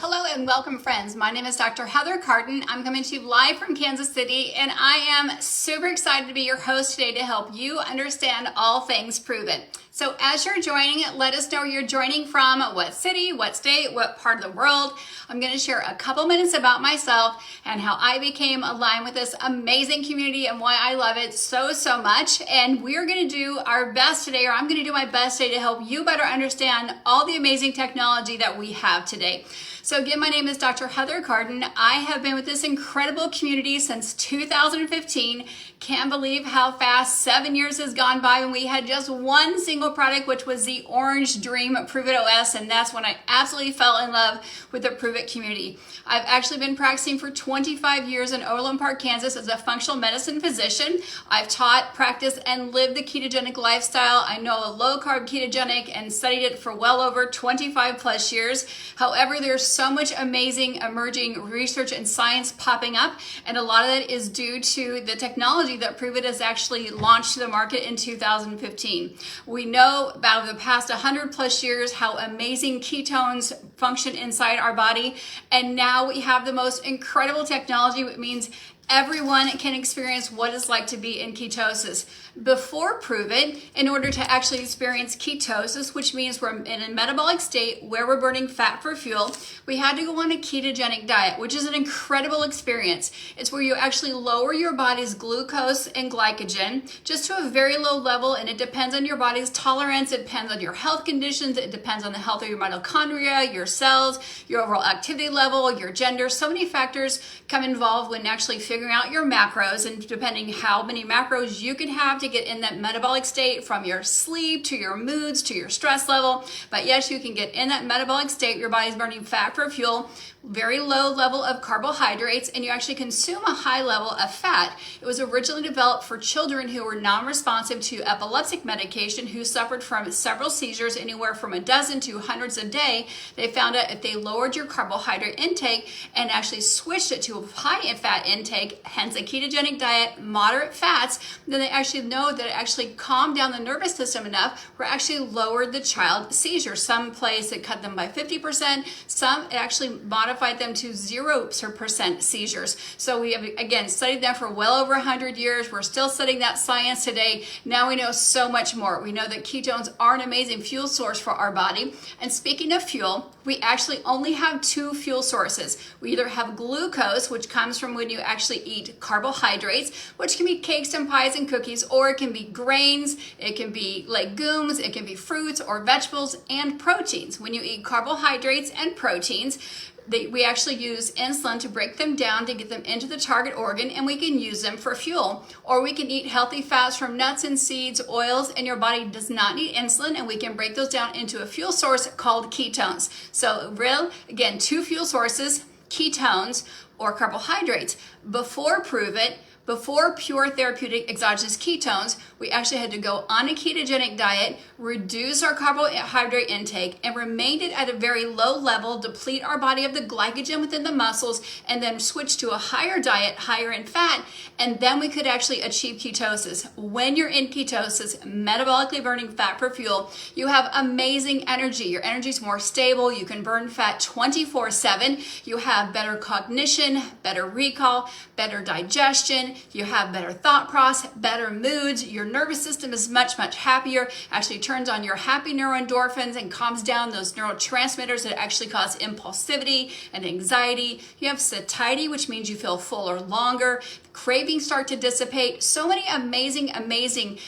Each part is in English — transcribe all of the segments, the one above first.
Hello and welcome, friends. My name is Dr. Heather Carden. I'm coming to you live from Kansas City, and I am super excited to be your host today to help you understand all things proven. So as you're joining, let us know where you're joining from, what city, what state, what part of the world. I'm going to share a couple minutes about myself and how I became aligned with this amazing community and why I love it so much. And we're going to do our best today, or I'm going to do my best today to help you better understand all the amazing technology that we have today. So again, my name is Dr. Heather Carden. I have been with this incredible community since 2015. Can't believe how fast 7 years has gone by when we had just one single product, which was the Orange Dream Prove It OS, and that's when I absolutely fell in love with the Prove It community. I've actually been practicing for 25 years in Overland Park, Kansas as a functional medicine physician. I've taught, practiced, and lived the ketogenic lifestyle. I know a low-carb ketogenic and studied it for well over 25 plus years. However, there's so much amazing emerging research and science popping up, and a lot of that is due to the technology that Prove It has actually launched to the market in 2015. We know about the past 100 plus years how amazing ketones function inside our body, and now we have the most incredible technology, which means everyone can experience what it's like to be in ketosis. Before Prove It, in order to actually experience ketosis, which means we're in a metabolic state where we're burning fat for fuel, we had to go on a ketogenic diet, which is an incredible experience. It's where you actually lower your body's glucose and glycogen just to a very low level, and it depends on your body's tolerance, it depends on your health conditions, it depends on the health of your mitochondria, your cells, your overall activity level, your gender. So many factors come involved when actually figuring out your macros, and depending how many macros you can have to get in that metabolic state, from your sleep to your moods to your stress level. But yes, you can get in that metabolic state. Your body's burning fat for fuel, very low level of carbohydrates, and you actually consume a high level of fat. It was originally developed for children who were non-responsive to epileptic medication, who suffered from several seizures, anywhere from a dozen to hundreds a day. They found out if they lowered your carbohydrate intake and actually switched it to a high fat intake, hence a ketogenic diet, moderate fats, then they actually know that it actually calmed down the nervous system enough where it actually lowered the child seizures. Some place it cut them by 50%, some it actually modified them to 0% seizures. So we have, again, studied them for well over 100 years. We're still studying that science today. Now we know so much more. We know that ketones are an amazing fuel source for our body. And speaking of fuel, we actually only have two fuel sources. We either have glucose, which comes from when you actually eat carbohydrates, which can be cakes and pies and cookies, or it can be grains, it can be legumes, it can be fruits or vegetables, and proteins. When you eat carbohydrates and proteins, we actually use insulin to break them down to get them into the target organ, and we can use them for fuel. Or we can eat healthy fats from nuts and seeds, oils, and your body does not need insulin, and we can break those down into a fuel source called ketones. So again, two fuel sources, ketones or carbohydrates. Before Prove It, before pure therapeutic exogenous ketones, we actually had to go on a ketogenic diet, reduce our carbohydrate intake, and remain it at a very low level, deplete our body of the glycogen within the muscles, and then switch to a higher diet, higher in fat, and then we could actually achieve ketosis. When you're in ketosis, metabolically burning fat for fuel, you have amazing energy. Your energy is more stable. You can burn fat 24/7. You have better cognition, better recall, better digestion. You have better thought process, better moods. Your nervous system is much happier. Actually turns on your happy neuroendorphins and calms down those neurotransmitters that actually cause impulsivity and anxiety. You have satiety, which means you feel fuller longer. Cravings start to dissipate. So many amazing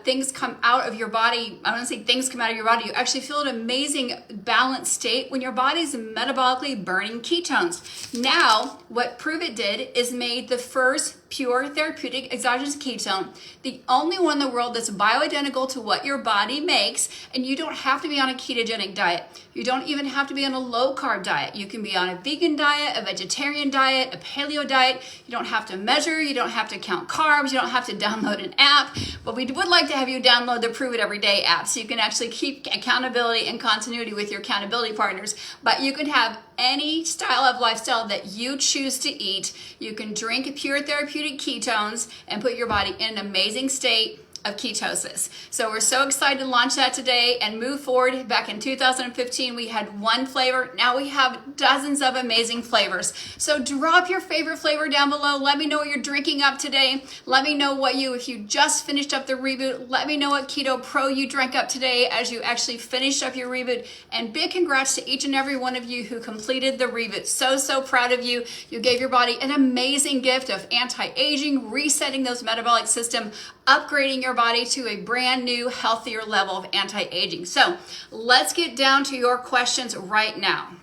things come out of your body. I want to say things come out of your body. You actually feel an amazing balanced state when your body's metabolically burning ketones. Now, what Prove It did is made the first pure therapeutic exogenous ketone, the only one in the world that's bioidentical to what your body makes, and you don't have to be on a ketogenic diet. You don't even have to be on a low carb diet. You can be on a vegan diet, a vegetarian diet, a paleo diet. You don't have to measure, you don't have to count carbs, you don't have to download an app, but we would like to have you download the Prove It Everyday app so you can actually keep accountability and continuity with your accountability partners. But you can have any style of lifestyle that you choose to eat. You can drink pure therapeutic ketones and put your body in an amazing state. of ketosis. So we're so excited to launch that today and move forward. Back in 2015, we had one flavor. Now we have dozens of amazing flavors. So drop your favorite flavor down below. Let me know what you're drinking up today. Let me know if you just finished up the reboot, let me know what Keto Pro you drank up today as you actually finished up your reboot. And big congrats to each and every one of you who completed the reboot. So proud of you. You gave your body an amazing gift of anti-aging, resetting those metabolic system, upgrading your body to a brand new, healthier level of anti-aging. So let's get down to your questions right now.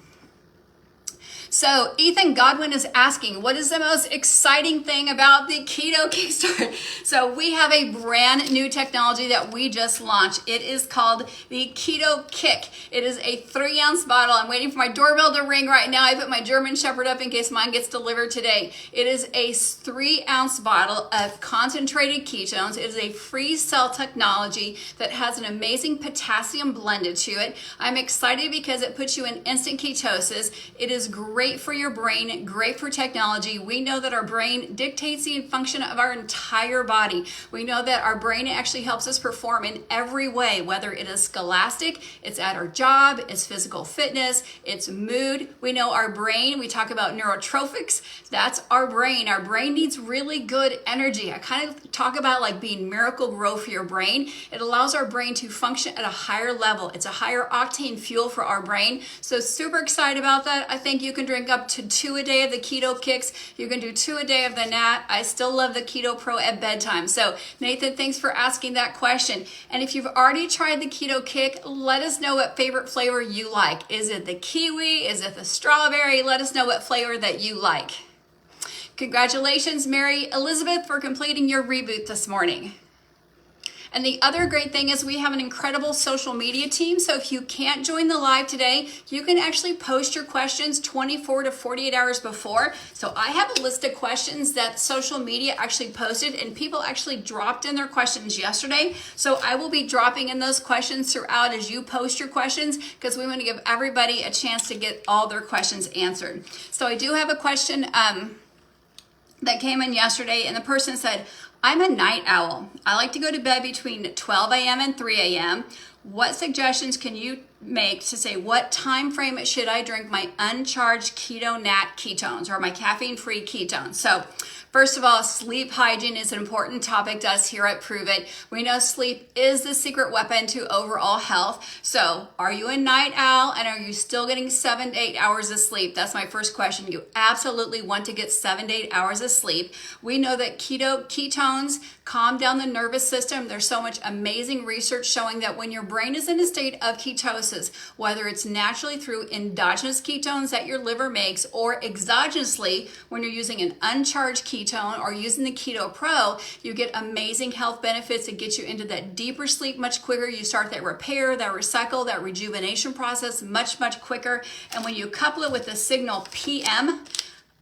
So Ethan Godwin is asking, what is the most exciting thing about the Keto Kickstart? So we have a brand new technology that we just launched. It is called the Keto Kick. It is a 3-ounce bottle. I'm waiting for my doorbell to ring right now. I put my German Shepherd up in case mine gets delivered today. It is a 3-ounce bottle of concentrated ketones. It is a free cell technology that has an amazing potassium blended to it. I'm excited because it puts you in instant ketosis. It is great for your brain, great for technology. We know that our brain dictates the function of our entire body. We know that our brain actually helps us perform in every way, whether it is scholastic, it's at our job, it's physical fitness, it's mood. We know our brain, we talk about neurotrophics, that's our brain. Our brain needs really good energy. I kind of talk about like being Miracle Grow for your brain. It allows our brain to function at a higher level. It's a higher octane fuel for our brain. So super excited about that. I think you can drink up to 2 a day of the Keto Kicks. You can do 2 a day of the NAT. I still love the Keto Pro at bedtime. So Nathan, thanks for asking that question. And if you've already tried the Keto Kick, let us know what favorite flavor you like. Is it the kiwi? Is it the strawberry? Let us know what flavor that you like. Congratulations, Mary Elizabeth, for completing your reboot this morning. And the other great thing is we have an incredible social media team. So if you can't join the live today, you can actually post your questions 24 to 48 hours before. So I have a list of questions that social media actually posted, and people actually dropped in their questions yesterday. So I will be dropping in those questions throughout as you post your questions, because we want to give everybody a chance to get all their questions answered. So I do have a question that came in yesterday, and the person said, I'm a night owl. I like to go to bed between 12 a.m. and 3 a.m. What suggestions can you make to say what time frame should I drink my uncharged Keto NAT ketones or my caffeine-free ketones? So first of all, sleep hygiene is an important topic to us here at Prove It. We know sleep is the secret weapon to overall health. So are you a night owl, and are you still getting 7 to 8 hours of sleep? That's my first question. You absolutely want to get 7 to 8 hours of sleep. We know that ketones calm down the nervous system. There's so much amazing research showing that when your brain is in a state of ketosis, whether it's naturally through endogenous ketones that your liver makes, or exogenously when you're using an uncharged ketone or using the Keto Pro, you get amazing health benefits that get you into that deeper sleep much quicker. You start that repair, that recycle, that rejuvenation process much quicker. And when you couple it with the signal PM,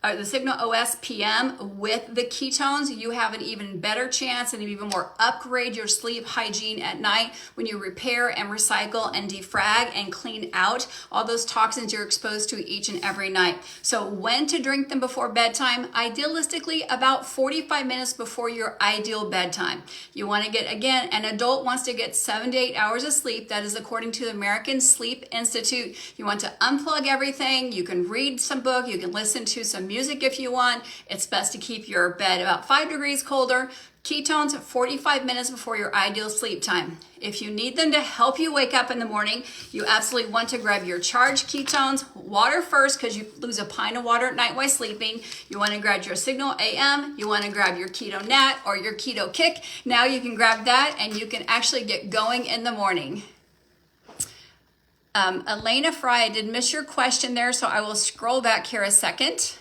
or the Signal OS PM with the ketones, you have an even better chance and even more upgrade your sleep hygiene at night when you repair and recycle and defrag and clean out all those toxins you're exposed to each and every night. So when to drink them before bedtime? Idealistically, about 45 minutes before your ideal bedtime. You want to get, again, an adult wants to get 7 to 8 hours of sleep. That is according to the American Sleep Institute. You want to unplug everything. You can read some book. You can listen to some music if you want. It's best to keep your bed about 5 degrees colder. Ketones 45 minutes before your ideal sleep time. If you need them to help you wake up in the morning, you absolutely want to grab your charged ketones. Water first, because you lose a pint of water at night while sleeping. You want to grab your Signal AM. You want to grab your Keto NAT or your Keto Kick. Now you can grab that and you can actually get going in the morning. Elena Fry, I did miss your question there, so I will scroll back here a second.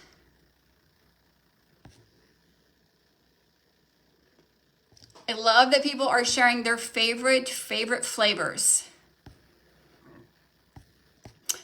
I love that people are sharing their favorite flavors.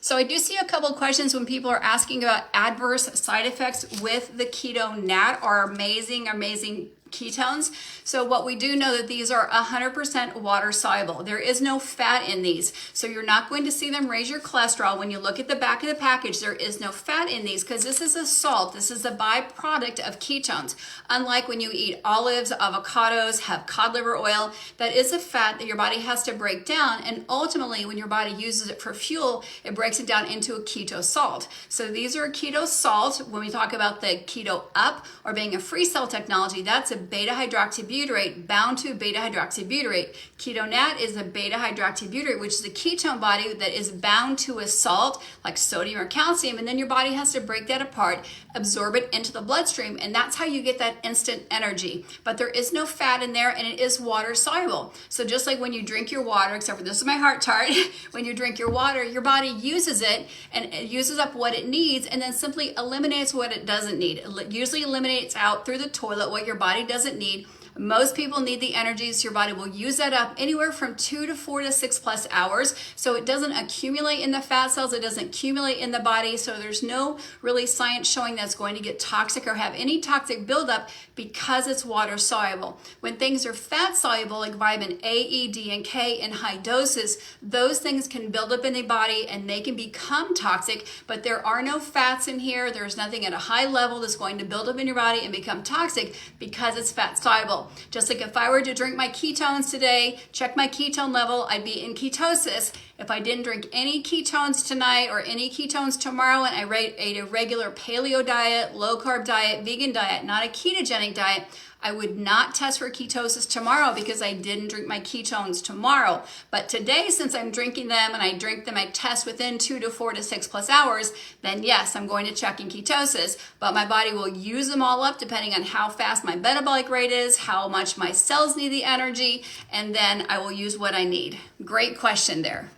So I do see a couple of questions when people are asking about adverse side effects with the Keto NAT, or amazing ketones. So what we do know that these are 100% water soluble. There is no fat in these. So you're not going to see them raise your cholesterol. When you look at the back of the package, there is no fat in these because this is a salt. This is a byproduct of ketones. Unlike when you eat olives, avocados, have cod liver oil, that is a fat that your body has to break down. And ultimately, when your body uses it for fuel, it breaks it down into a keto salt. So these are a keto salt. When we talk about the keto up or being a free cell technology, that's a beta hydroxybutyrate bound to beta hydroxybutyrate. Keto NAT is a beta hydroxybutyrate, which is a ketone body that is bound to a salt like sodium or calcium, and then your body has to break that apart, absorb it into the bloodstream, and that's how you get that instant energy. But there is no fat in there, and it is water soluble. So just like when you drink your water, except for this is my heart chart, when you drink your water, your body uses it and it uses up what it needs and then simply eliminates what it doesn't need. It usually eliminates out through the toilet what your body doesn't need. Most people need the energy, so your body will use that up anywhere from 2 to 4 to 6 plus hours. So it doesn't accumulate in the fat cells, it doesn't accumulate in the body. So there's no really science showing that's going to get toxic or have any toxic buildup because it's water soluble. When things are fat soluble, like vitamin A, E, D, and K in high doses, those things can build up in the body and they can become toxic, but there are no fats in here. There's nothing at a high level that's going to build up in your body and become toxic because it's fat soluble. Just like if I were to drink my ketones today, check my ketone level, I'd be in ketosis. If I didn't drink any ketones tonight or any ketones tomorrow and I ate a regular paleo diet, low carb diet, vegan diet, not a ketogenic diet, I would not test for ketosis tomorrow because I didn't drink my ketones tomorrow. But today, since I'm drinking them and I drink them, I test within 2 to 4 to 6 plus hours, then yes, I'm going to check in ketosis. But my body will use them all up depending on how fast my metabolic rate is, how much my cells need the energy, and then I will use what I need. Great question there.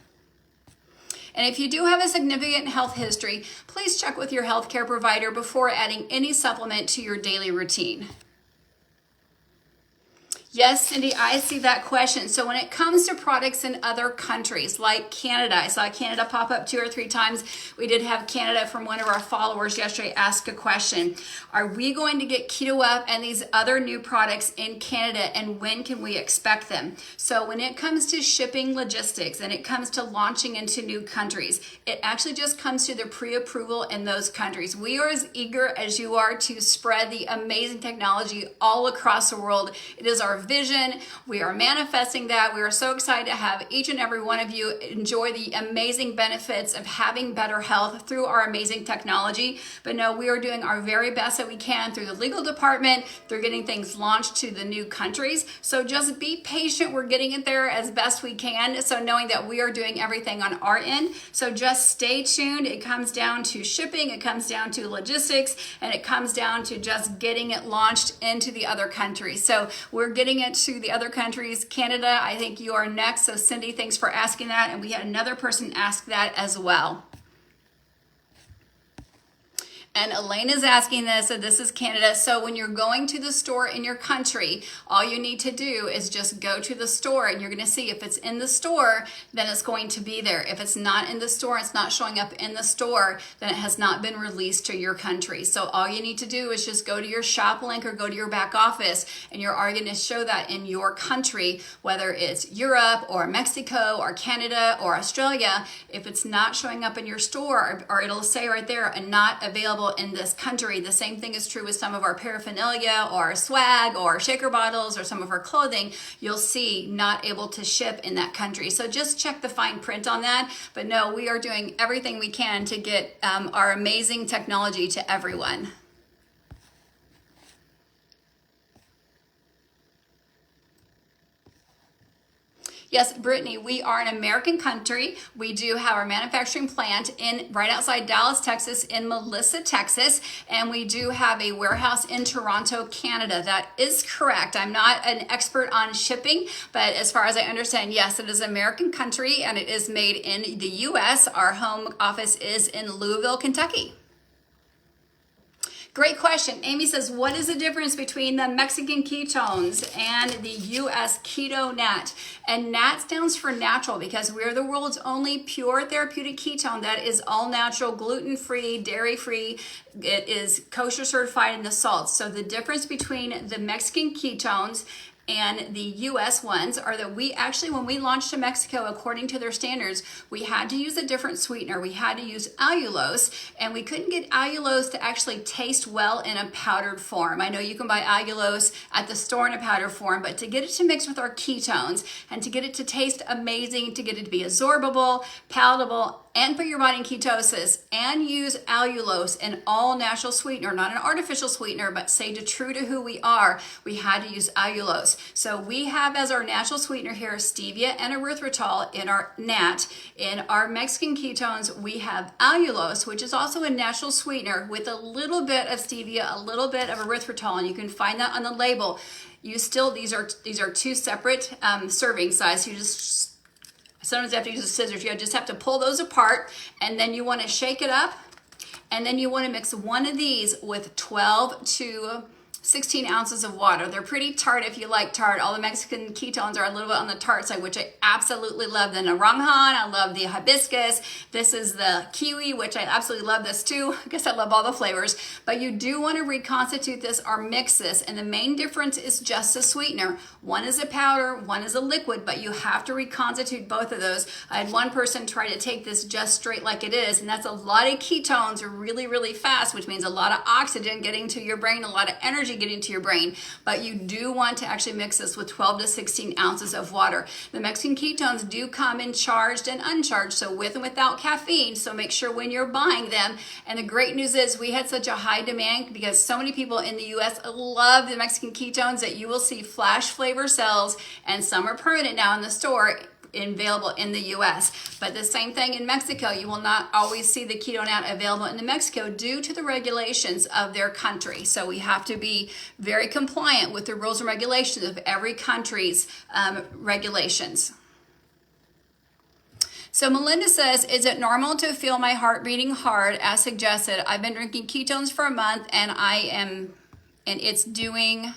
And if you do have a significant health history, please check with your healthcare provider before adding any supplement to your daily routine. Yes, Cindy, I see that question. So when it comes to products in other countries like Canada, I saw Canada pop up 2 or 3 times. We did have Canada from one of our followers yesterday ask a question. Are we going to get Keto Up and these other new products in Canada, and when can we expect them? So when it comes to shipping logistics and it comes to launching into new countries, it actually just comes to the pre-approval in those countries. We are as eager as you are to spread the amazing technology all across the world. It is our vision. We are manifesting that. We are so excited to have each and every one of you enjoy the amazing benefits of having better health through our amazing technology. But no, we are doing our very best that we can through the legal department, through getting things launched to the new countries. So just be patient. We're getting it there as best we can. So knowing that we are doing everything on our end. So just stay tuned. It comes down to shipping, it comes down to logistics, and it comes down to just getting it launched into the other countries. So we're getting it to the other countries. Canada, I think you are next. So Cindy, thanks for asking that. And we had another person ask that as well. And Elaine is asking this, so this is Canada. So when you're going to the store in your country, all you need to do is just go to the store and you're gonna see if it's in the store, then it's going to be there. If it's not in the store, it's not showing up in the store, then it has not been released to your country. So all you need to do is just go to your shop link or go to your back office and you're already gonna show that in your country, whether it's Europe or Mexico or Canada or Australia. If it's not showing up in your store, or it'll say right there, and not available in this country. The same thing is true with some of our paraphernalia or our swag or shaker bottles or some of our clothing. You'll see not able to ship in that country. So just check the fine print on that. But no, we are doing everything we can to get our amazing technology to everyone. Yes, Brittany, we are an American country. We do have our manufacturing plant in right outside Dallas, Texas, in Melissa, Texas, and we do have a warehouse in Toronto, Canada. That is correct. I'm not an expert on shipping, but as far as I understand, yes, it is an American country and it is made in the U.S. Our home office is in Louisville, Kentucky. Great question. Amy says, what is the difference between the Mexican Ketones and the US Keto NAT? And NAT stands for natural because we're the world's only pure therapeutic ketone that is all natural, gluten-free, dairy-free. It is kosher certified in the salts. So the difference between the Mexican Ketones and the US ones are that we actually, when we launched in Mexico, according to their standards, we had to use a different sweetener. We had to use allulose, and we couldn't get allulose to actually taste well in a powdered form. I know you can buy allulose at the store in a powdered form, but to get it to mix with our ketones and to get it to taste amazing, to get it to be absorbable, palatable, and put your body in ketosis, and use allulose, an all natural sweetener, not an artificial sweetener, but true to who we are, we had to use allulose. So we have as our natural sweetener here stevia and erythritol in our NAT. In our Mexican ketones, we have allulose, which is also a natural sweetener with a little bit of stevia, a little bit of erythritol, and you can find that on the label. These are two separate serving sizes. You just sometimes you have to use the scissors. You just have to pull those apart, and then you want to shake it up, and then you want to mix one of these with 12 to 16 ounces of water. They're pretty tart if you like tart. All the Mexican ketones are a little bit on the tart side, which I absolutely love. The naranjan, I love the hibiscus. This is the kiwi, which I absolutely love this too. I guess I love all the flavors. But you do want to reconstitute this or mix this, and the main difference is just a sweetener. One is a powder, one is a liquid, but you have to reconstitute both of those. I had one person try to take this just straight like it is, and that's a lot of ketones really, really fast, which means a lot of oxygen getting to your brain, a lot of energy getting to your brain. But you do want to actually mix this with 12 to 16 ounces of water. The Mexican ketones do come in charged and uncharged, so with and without caffeine, so make sure when you're buying them. And the great news is we had such a high demand because so many people in the US love the Mexican ketones that you will see flash flavor sales, and some are permanent now in the store, available in the US. But the same thing in Mexico. You will not always see the Keto NAT available in Mexico due to the regulations of their country. So we have to be very compliant with the rules and regulations of every country's regulations. So Melinda says, is it normal to feel my heart beating hard as suggested? I've been drinking ketones for a month and it's doing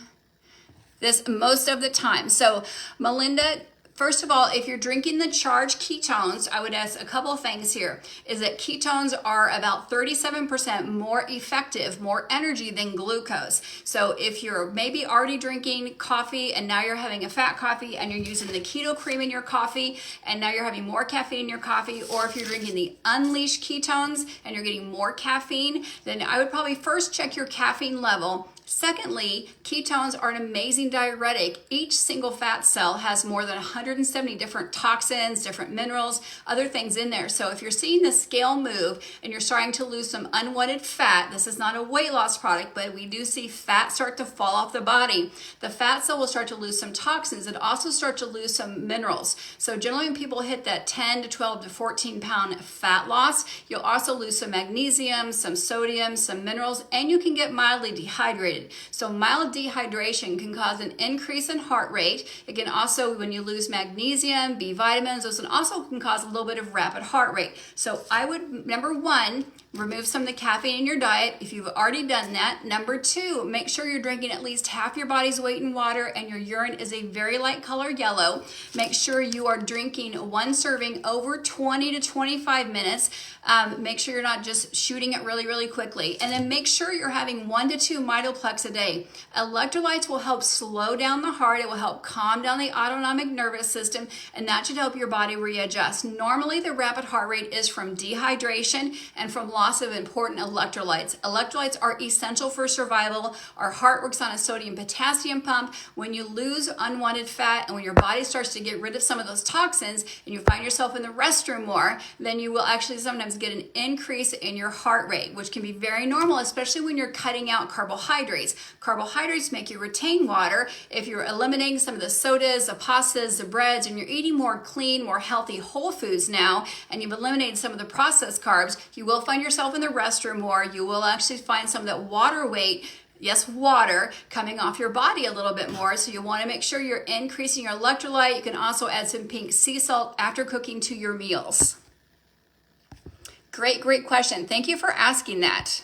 this most of the time. So Melinda, first of all, if you're drinking the charged ketones, I would ask a couple of things here. Is that ketones are about 37% more effective, more energy than glucose. So if you're maybe already drinking coffee and now you're having a fat coffee and you're using the keto cream in your coffee and now you're having more caffeine in your coffee, or if you're drinking the unleashed ketones and you're getting more caffeine, then I would probably first check your caffeine level. Secondly, ketones are an amazing diuretic. Each single fat cell has more than 170 different toxins, different minerals, other things in there. So if you're seeing the scale move and you're starting to lose some unwanted fat, this is not a weight loss product, but we do see fat start to fall off the body. The fat cell will start to lose some toxins and also start to lose some minerals. So generally when people hit that 10 to 12 to 14 pound fat loss, you'll also lose some magnesium, some sodium, some minerals, and you can get mildly dehydrated. So mild dehydration can cause an increase in heart rate. It can also, when you lose magnesium, B vitamins, those also can cause a little bit of rapid heart rate. So I would, number one, remove some of the caffeine in your diet if you've already done that. Number two, make sure you're drinking at least half your body's weight in water and your urine is a very light color yellow. Make sure you are drinking one serving over 20 to 25 minutes. Make sure you're not just shooting it really, really quickly. And then make sure you're having 1 to 2 Mitoplex a day. Electrolytes will help slow down the heart. It will help calm down the autonomic nervous system, and that should help your body readjust. Normally, the rapid heart rate is from dehydration and from loss of important electrolytes. Electrolytes are essential for survival. Our heart works on a sodium-potassium pump. When you lose unwanted fat and when your body starts to get rid of some of those toxins and you find yourself in the restroom more, then you will actually sometimes get an increase in your heart rate, which can be very normal, especially when you're cutting out carbohydrates. Carbohydrates make you retain water. If you're eliminating some of the sodas, the pastas, the breads, and you're eating more clean, more healthy whole foods now, and you've eliminated some of the processed carbs, you will find yourself in the restroom more. You will actually find some of that water weight, yes, water, coming off your body a little bit more. So you want to make sure you're increasing your electrolyte. You can also add some pink sea salt after cooking to your meals. Great question. Thank you for asking that.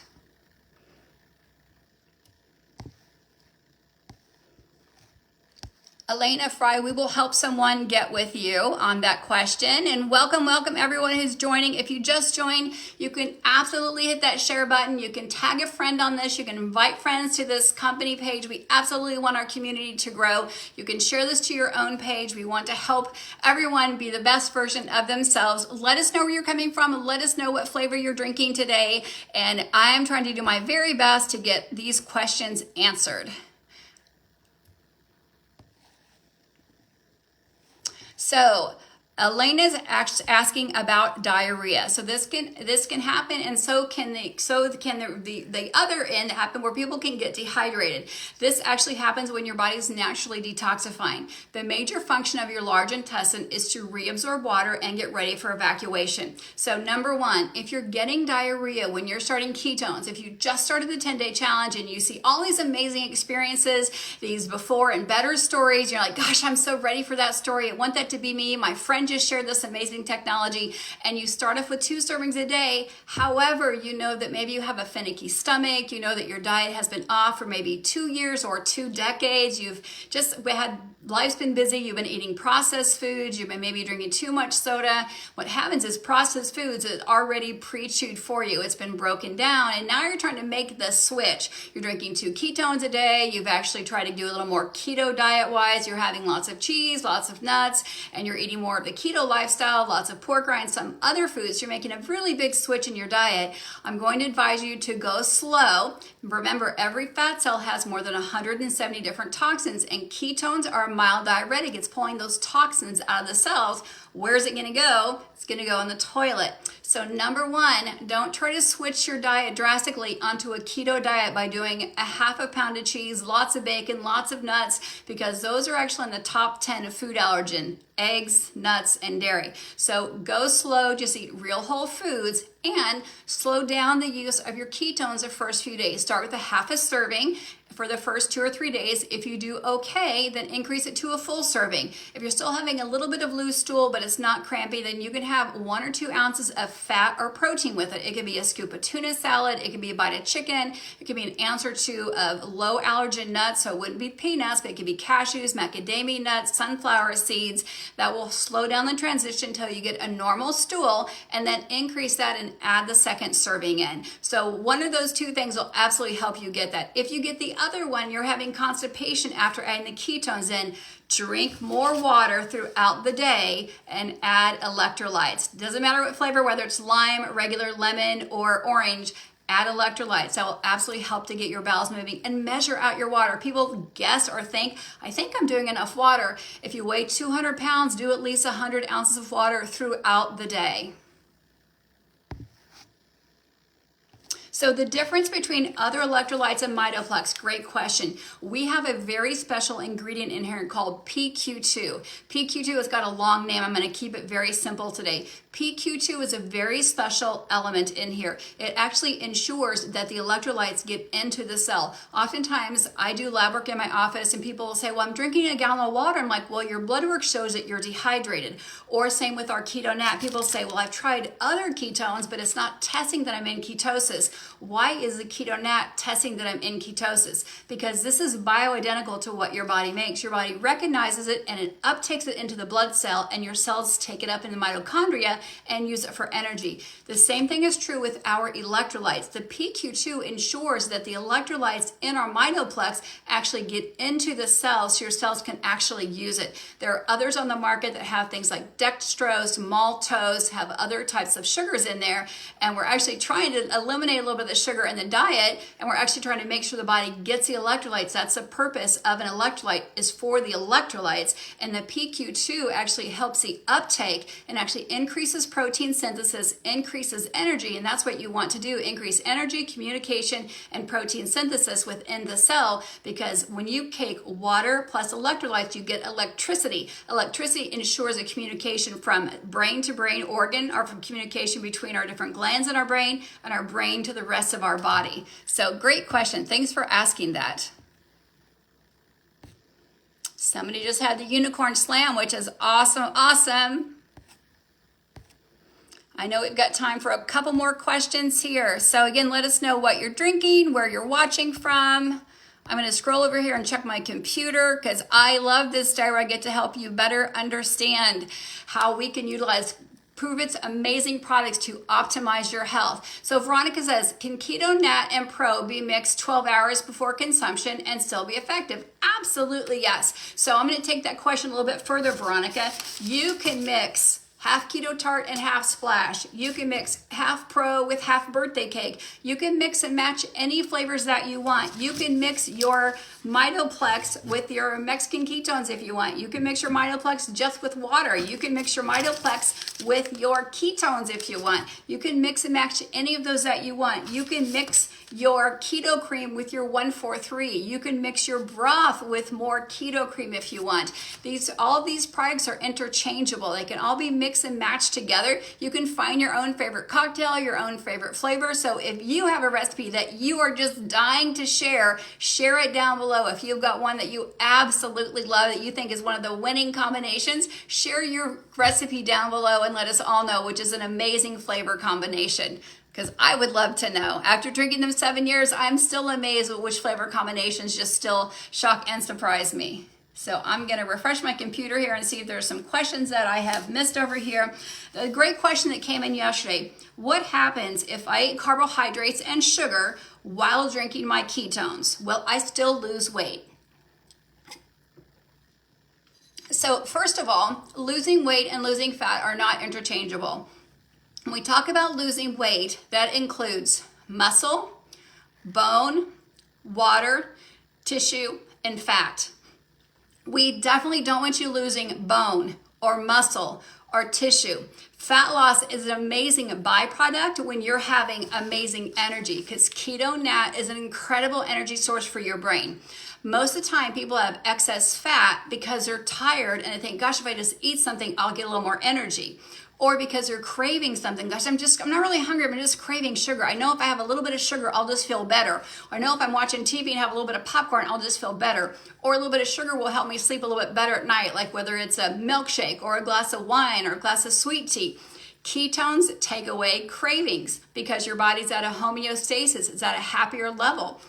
Elena Fry, we will help someone get with you on that question. And welcome everyone who's joining. If you just joined, you can absolutely hit that share button. You can tag a friend on this. You can invite friends to this company page. We absolutely want our community to grow. You can share this to your own page. We want to help everyone be the best version of themselves. Let us know where you're coming from and let us know what flavor you're drinking today. And I am trying to do my very best to get these questions answered. So Elena's asking about diarrhea. So this can happen, and so can the other end happen where people can get dehydrated. This actually happens when your body is naturally detoxifying. The major function of your large intestine is to reabsorb water and get ready for evacuation. So number one, if you're getting diarrhea when you're starting ketones, if you just started the 10-day challenge and you see all these amazing experiences, these before and better stories, you're like, gosh, I'm so ready for that story. I want that to be me. My friend just shared this amazing technology, and you start off with 2 servings a day. However, you know that maybe you have a finicky stomach, you know that your diet has been off for maybe 2 years or 2 decades, life's been busy, you've been eating processed foods, you've been maybe drinking too much soda. What happens is processed foods is already pre-chewed for you. It's been broken down, and now you're trying to make the switch. You're drinking 2 ketones a day. You've actually tried to do a little more keto diet-wise. You're having lots of cheese, lots of nuts, and you're eating more of the keto lifestyle, lots of pork rinds, some other foods. You're making a really big switch in your diet. I'm going to advise you to go slow. Remember, every fat cell has more than 170 different toxins, and ketones are a mild diuretic. It's pulling those toxins out of the cells. Where's it going to go? It's going to go in the toilet. So number one, don't try to switch your diet drastically onto a keto diet by doing a half a pound of cheese, lots of bacon, lots of nuts, because those are actually in the top 10 of food allergen: eggs, nuts, and dairy. So go slow, just eat real whole foods, and slow down the use of your ketones the first few days. Start with a half a serving for the first 2 or 3 days. If you do okay, then increase it to a full serving. If you're still having a little bit of loose stool, but it's not crampy, then you can have 1 or 2 ounces of fat or protein with it. It could be a scoop of tuna salad. It could be a bite of chicken. It could be an ounce or 2 of low allergen nuts. So it wouldn't be peanuts, but it could be cashews, macadamia nuts, sunflower seeds. That will slow down the transition until you get a normal stool, and then increase that and add the second serving in. So one of those 2 things will absolutely help you get that. If you get the other one, you're having constipation after adding the ketones in, drink more water throughout the day and add electrolytes. Doesn't matter what flavor, whether it's lime, regular lemon, or orange, add electrolytes. That will absolutely help to get your bowels moving. And measure out your water. People guess or think, I think I'm doing enough water. If you weigh 200 pounds, do at least 100 ounces of water throughout the day. So the difference between other electrolytes and Mitoplex, great question. We have a very special ingredient in here called PQ2. PQ2 has got a long name. I'm going to keep it very simple today. PQ2 is a very special element in here. It actually ensures that the electrolytes get into the cell. Oftentimes, I do lab work in my office and people will say, well, I'm drinking a gallon of water. I'm like, well, your blood work shows that you're dehydrated. Or same with our Keto NAT. People say, well, I've tried other ketones, but it's not testing that I'm in ketosis. Why is the Keto NAT testing that I'm in ketosis? Because this is bioidentical to what your body makes. Your body recognizes it and it uptakes it into the blood cell, and your cells take it up in the mitochondria and use it for energy. The same thing is true with our electrolytes. The PQ2 ensures that the electrolytes in our Mitoplex actually get into the cells so your cells can actually use it. There are others on the market that have things like dextrose, maltose, have other types of sugars in there, and we're actually trying to eliminate a little bit of the sugar in the diet, and we're actually trying to make sure the body gets the electrolytes. That's the purpose of an electrolyte, is for the electrolytes, and the PQ2 actually helps the uptake and actually increases protein synthesis, increases energy, and that's what you want to do: increase energy, communication, and protein synthesis within the cell, because when you take water plus electrolytes, you get electricity. Electricity ensures a communication from brain to brain organ, or from communication between our different glands in our brain and our brain to the rest of our body. So great question. Thanks for asking that. Somebody just had the unicorn slam, which is awesome. I know we've got time for a couple more questions here. So again, let us know what you're drinking, where you're watching from. I'm going to scroll over here and check my computer because I love this diary. I get to help you better understand how we can utilize Proven's amazing products to optimize your health. So Veronica says, can Keto NAT and Pro be mixed 12 hours before consumption and still be effective? Absolutely yes. So I'm going to take that question a little bit further, Veronica. You can mix half keto tart and half splash. You can mix half pro with half birthday cake. You can mix and match any flavors that you want. You can mix your Mitoplex with your Mexican Ketones if you want. You can mix your Mitoplex just with water. You can mix your Mitoplex with your ketones if you want. You can mix and match any of those that you want. You can mix your keto cream with your 143. You can mix your broth with more keto cream if you want. All of these products are interchangeable. They can all be mixed and matched together. You can find your own favorite cocktail, your own favorite flavor. So if you have a recipe that you are just dying to share it down below. If you've got one that you absolutely love, that you think is one of the winning combinations, share your recipe down below and let us all know which is an amazing flavor combination. Because I would love to know. After drinking them 7 years, I'm still amazed at which flavor combinations just still shock and surprise me. So I'm going to refresh my computer here and see if there's some questions that I have missed over here. A great question that came in yesterday. What happens if I eat carbohydrates and sugar while drinking my ketones? Will I still lose weight? So first of all, losing weight and losing fat are not interchangeable. When we talk about losing weight, that includes muscle, bone, water, tissue, and fat. We definitely don't want you losing bone or muscle or tissue. Fat loss is an amazing byproduct when you're having amazing energy because Keto NAT is an incredible energy source for your brain. Most of the time, people have excess fat because they're tired and they think, gosh, if I just eat something, I'll get a little more energy. Or because they're craving something. Gosh, I'm not really hungry, I'm just craving sugar. I know if I have a little bit of sugar, I'll just feel better. Or I know if I'm watching TV and have a little bit of popcorn, I'll just feel better. Or a little bit of sugar will help me sleep a little bit better at night, like whether it's a milkshake or a glass of wine or a glass of sweet tea. Ketones take away cravings because your body's at a homeostasis. It's at a happier level.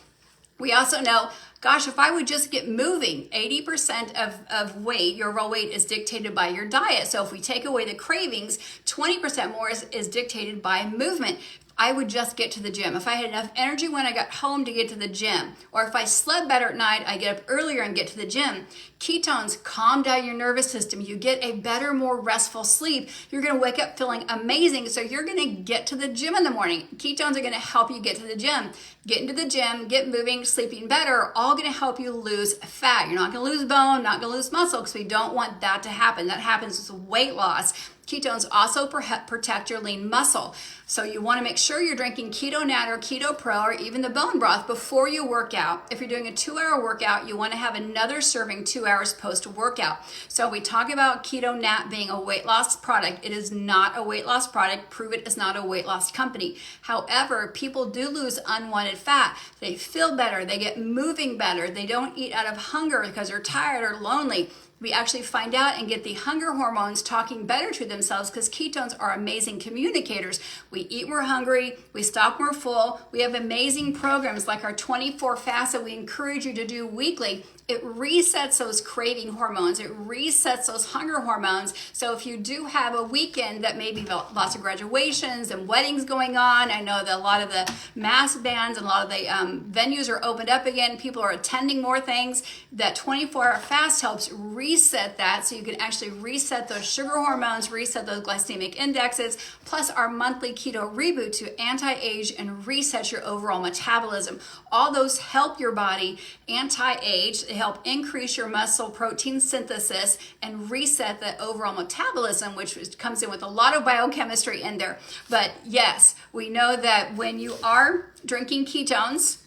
We also know, gosh, if I would just get moving, 80% of weight, your raw weight, is dictated by your diet. So if we take away the cravings, 20% more is dictated by movement. I would just get to the gym. If I had enough energy when I got home to get to the gym, or if I slept better at night, I get up earlier and get to the gym. Ketones calm down your nervous system. You get a better, more restful sleep. You're going to wake up feeling amazing. So you're going to get to the gym in the morning. Ketones are going to help you get to the gym. Get into the gym, get moving, sleeping better, all going to help you lose fat. You're not going to lose bone, not going to lose muscle because we don't want that to happen. That happens with weight loss. Ketones also protect your lean muscle. So you want to make sure you're drinking Keto NAT or Keto Pro or even the bone broth before you work out. If you're doing a 2-hour workout, you want to have another serving 2 hours post-workout. So we talk about Keto NAT being a weight loss product. It is not a weight loss product. Prove It is not a weight loss company. However, people do lose unwanted fat. They feel better. They get moving better. They don't eat out of hunger because they're tired or lonely. We actually find out and get the hunger hormones talking better to themselves because ketones are amazing communicators. We eat more hungry, we stop more full. We have amazing programs like our 24 fast that we encourage you to do weekly. It resets those craving hormones. It resets those hunger hormones. So if you do have a weekend that maybe lots of graduations and weddings going on, I know that a lot of the mass bands and a lot of the venues are opened up again. People are attending more things. That 24-hour fast helps reset that so you can actually reset those sugar hormones, reset those glycemic indexes, plus our monthly keto reboot to anti-age and reset your overall metabolism. All those help your body anti-age. They help increase your muscle protein synthesis and reset the overall metabolism, which comes in with a lot of biochemistry in there. But yes, we know that when you are drinking ketones,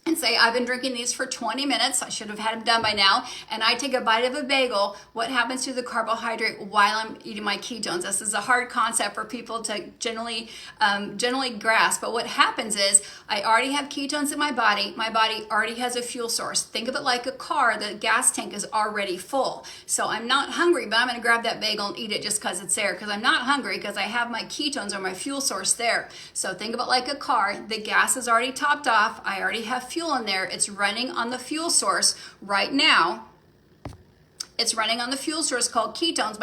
and say, I've been drinking these for 20 minutes, I should have had them done by now, and I take a bite of a bagel, what happens to the carbohydrate while I'm eating my ketones? This is a hard concept for people to generally grasp, but what happens is I already have ketones in my body already has a fuel source. Think of it like a car, the gas tank is already full. So I'm not hungry, but I'm gonna grab that bagel and eat it just because it's there, because I'm not hungry because I have my ketones or my fuel source there. So think of it like a car, the gas is already topped off, I already have fuel in there. It's running on the fuel source right now. It's running on the fuel source called ketones.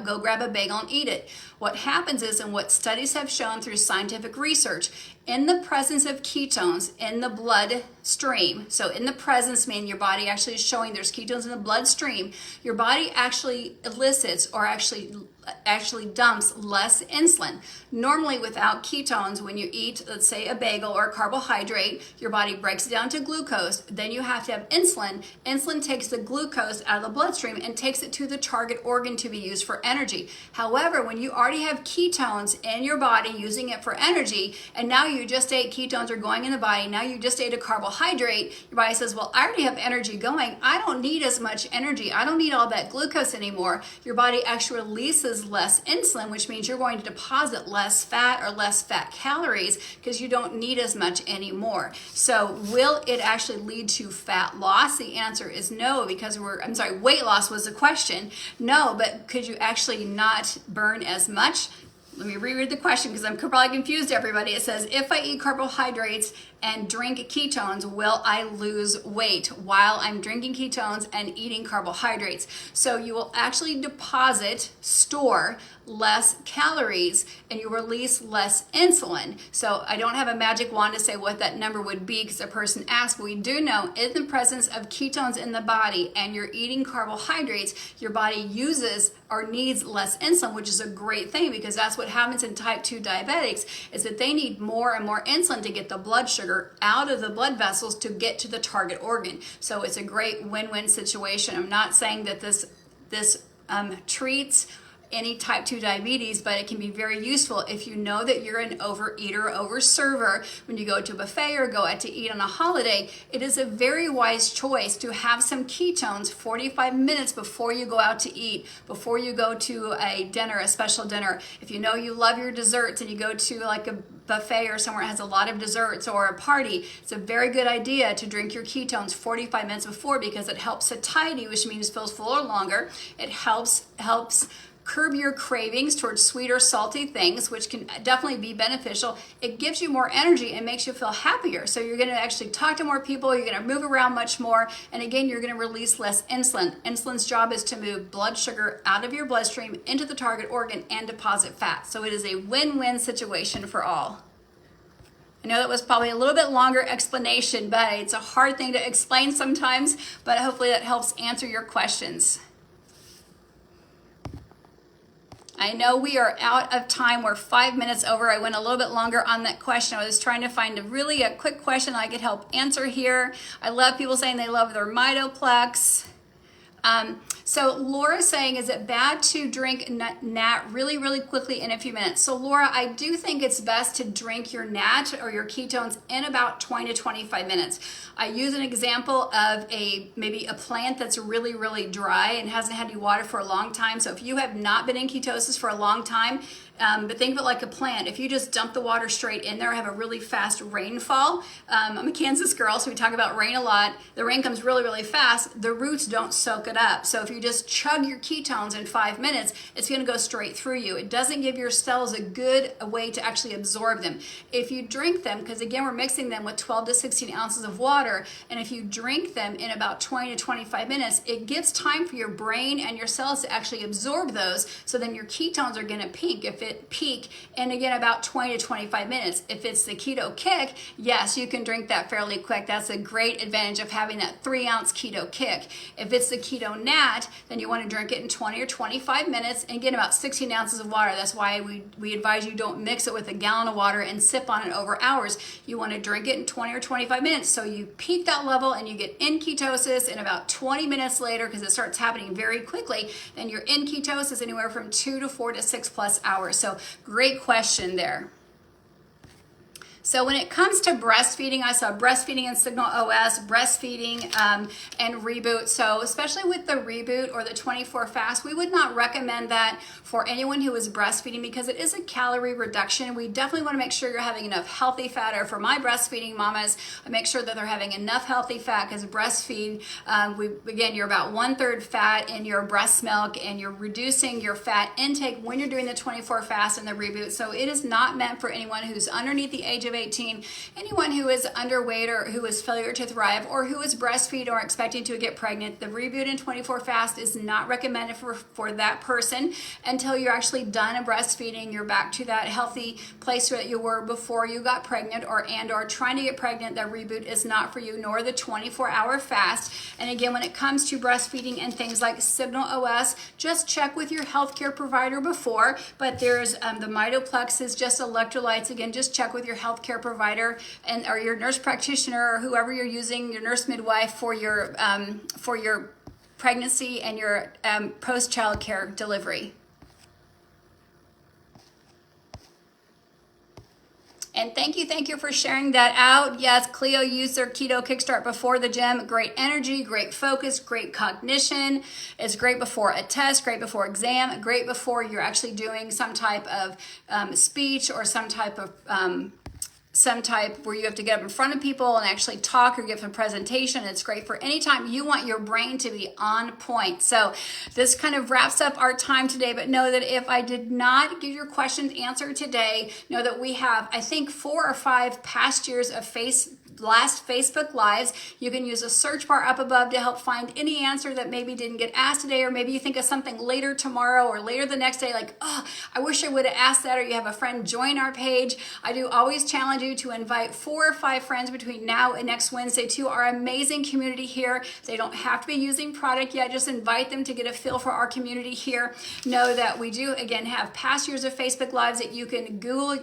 Go grab a bagel and eat it. What happens is, and what studies have shown through scientific research, in the presence of ketones in the blood stream, so in the presence meaning your body actually is showing there's ketones in the bloodstream, your body actually elicits or actually dumps less insulin. Normally without ketones, when you eat, let's say, a bagel or a carbohydrate, your body breaks it down to glucose. Then you have to have insulin. Insulin takes the glucose out of the bloodstream and takes it to the target organ to be used for energy. However, when you already have ketones in your body using it for energy, and now you just ate ketones are going in the body, now you just ate a carbohydrate, your body says, well, I already have energy going. I don't need as much energy. I don't need all that glucose anymore. Your body actually releases less insulin, which means you're going to deposit less fat or less fat calories because you don't need as much anymore. So will it actually lead to fat loss? The answer is no, because weight loss was the question. No, but could you actually not burn as much? Let me reread the question because I'm probably confused everybody. It says, if I eat carbohydrates and drink ketones, will I lose weight while I'm drinking ketones and eating carbohydrates? So you will actually store less calories and you release less insulin. So I don't have a magic wand to say what that number would be because the person asked, but we do know in the presence of ketones in the body and you're eating carbohydrates, your body uses or needs less insulin, which is a great thing because that's what happens in type 2 diabetics, is that they need more and more insulin to get the blood sugar out of the blood vessels to get to the target organ. So it's a great win-win situation. I'm not saying that this treats any type 2 diabetes, but it can be very useful if you know that you're an overeater or overserver. When you go to a buffet or go out to eat on a holiday, it is a very wise choice to have some ketones 45 minutes before you go out to eat, before you go to a dinner, a special dinner. If you know you love your desserts and you go to like a buffet or somewhere that has a lot of desserts or a party, it's a very good idea to drink your ketones 45 minutes before because it helps satiety, which means feels fuller longer. It helps curb your cravings towards sweet or salty things, which can definitely be beneficial. It gives you more energy and makes you feel happier. So you're going to actually talk to more people, you're going to move around much more, and again, you're going to release less insulin. Insulin's job is to move blood sugar out of your bloodstream into the target organ and deposit fat. So it is a win-win situation for all. I know that was probably a little bit longer explanation, but it's a hard thing to explain sometimes, but hopefully that helps answer your questions. I know we are out of time. We're 5 minutes over. I went a little bit longer on that question. I was trying to find a quick question I could help answer here. I love people saying they love their Mitoplex. So Laura's saying, is it bad to drink NAT really, really quickly in a few minutes? So Laura, I do think it's best to drink your NAT or your ketones in about 20 to 25 minutes. I use an example of maybe a plant that's really, really dry and hasn't had any water for a long time. So if you have not been in ketosis for a long time, but think of it like a plant. If you just dump the water straight in there, have a really fast rainfall. I'm a Kansas girl, so we talk about rain a lot. The rain comes really, really fast. The roots don't soak it up. So if you just chug your ketones in 5 minutes, it's going to go straight through you. It doesn't give your cells a way to actually absorb them. If you drink them, because again, we're mixing them with 12 to 16 ounces of water, and if you drink them in about 20 to 25 minutes, it gives time for your brain and your cells to actually absorb those, so then your ketones are going to peak and again about 20 to 25 minutes. If it's the Keto Kick, yes, you can drink that fairly quick. That's a great advantage of having that 3-ounce Keto Kick. If it's the Keto NAT, then you want to drink it in 20 or 25 minutes and get about 16 ounces of water. That's why we advise you don't mix it with a gallon of water and sip on it over hours. You want to drink it in 20 or 25 minutes so you peak that level and you get in ketosis, and about 20 minutes later, because it starts happening very quickly, then you're in ketosis anywhere from 2 to 4 to 6 plus hours. So great question there. So when it comes to breastfeeding, I saw breastfeeding and Signal OS, breastfeeding and reboot. So especially with the reboot or the 24 fast, we would not recommend that for anyone who is breastfeeding because it is a calorie reduction. We definitely want to make sure you're having enough healthy fat, or for my breastfeeding mamas, I make sure that they're having enough healthy fat, because breastfeed, again, you're about 1/3 fat in your breast milk, and you're reducing your fat intake when you're doing the 24 fast and the reboot. So it is not meant for anyone who's underneath the age of 18, anyone who is underweight or who is failure to thrive or who is breastfeed or expecting to get pregnant, the Reboot in 24 fast is not recommended for that person until you're actually done breastfeeding. You're back to that healthy place that you were before you got pregnant or trying to get pregnant. That Reboot is not for you, nor the 24-hour fast. And again, when it comes to breastfeeding and things like Signal OS, just check with your healthcare provider before. But there's the Mitoplex is just electrolytes. Again, just check with your healthcare provider or your nurse practitioner or whoever you're using, your nurse midwife for your pregnancy and your post-child care delivery. And thank you for sharing that out. Yes, Cleo used their Keto Kickstart before the gym. Great energy, great focus, great cognition. It's great before a test, great before exam, great before you're actually doing some type of speech or some type where you have to get up in front of people and actually talk or give a presentation. It's great for any time you want your brain to be on point. So this kind of wraps up our time today, but know that if I did not give your questions answered today, know that we have, I think, 4 or 5 past years of last Facebook Lives. You can use a search bar up above to help find any answer that maybe didn't get asked today, or maybe you think of something later tomorrow or later the next day, like, oh, I wish I would have asked that, or you have a friend join our page. I do always challenge you to invite 4 or 5 friends between now and next Wednesday to our amazing community here. They don't have to be using product yet. Just invite them to get a feel for our community here. Know that we do, again, have past years of Facebook Lives that you can Google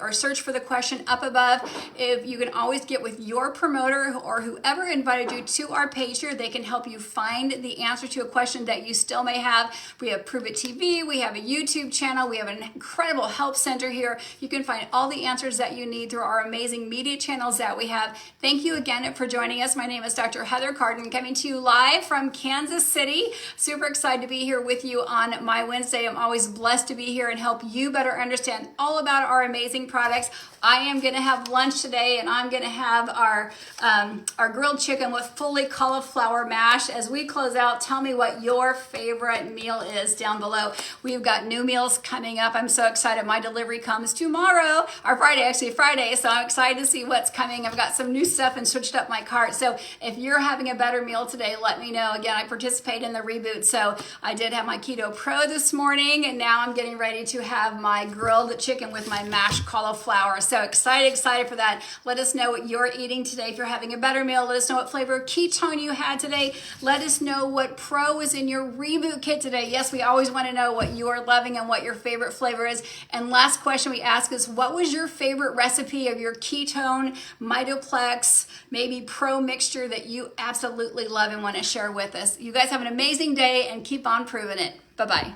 or search for the question up above. If you can always get with your promoter or whoever invited you to our page here, they can help you find the answer to a question that you still may have. We have Prove It TV, we have a YouTube channel, we have an incredible help center here. You can find all the answers that you need through our amazing media channels that we have. Thank you again for joining us. My name is Dr. Heather Carden, coming to you live from Kansas City. Super excited to be here with you on my Wednesday. I'm always blessed to be here and help you better understand all about our amazing products. I am going to have lunch today, and I'm going to have our grilled chicken with fully cauliflower mash. As we close out, tell me what your favorite meal is down below. We've got new meals coming up. I'm so excited. My delivery comes tomorrow, or Friday, so I'm excited to see what's coming. I've got some new stuff and switched up my cart. So if you're having a better meal today, let me know. Again, I participate in the Reboot, so I did have my Keto Pro this morning, and now I'm getting ready to have my grilled chicken with my mashed cauliflower. So excited for that. Let us know what you're eating today. If you're having a better meal, let us know what flavor of ketone you had today. Let us know what pro is in your Reboot kit today. Yes, we always want to know what you are loving and what your favorite flavor is. And last question we ask is, what was your favorite recipe of your ketone, Mitoplex, maybe pro mixture that you absolutely love and want to share with us? You guys have an amazing day and keep on proving it. Bye-bye.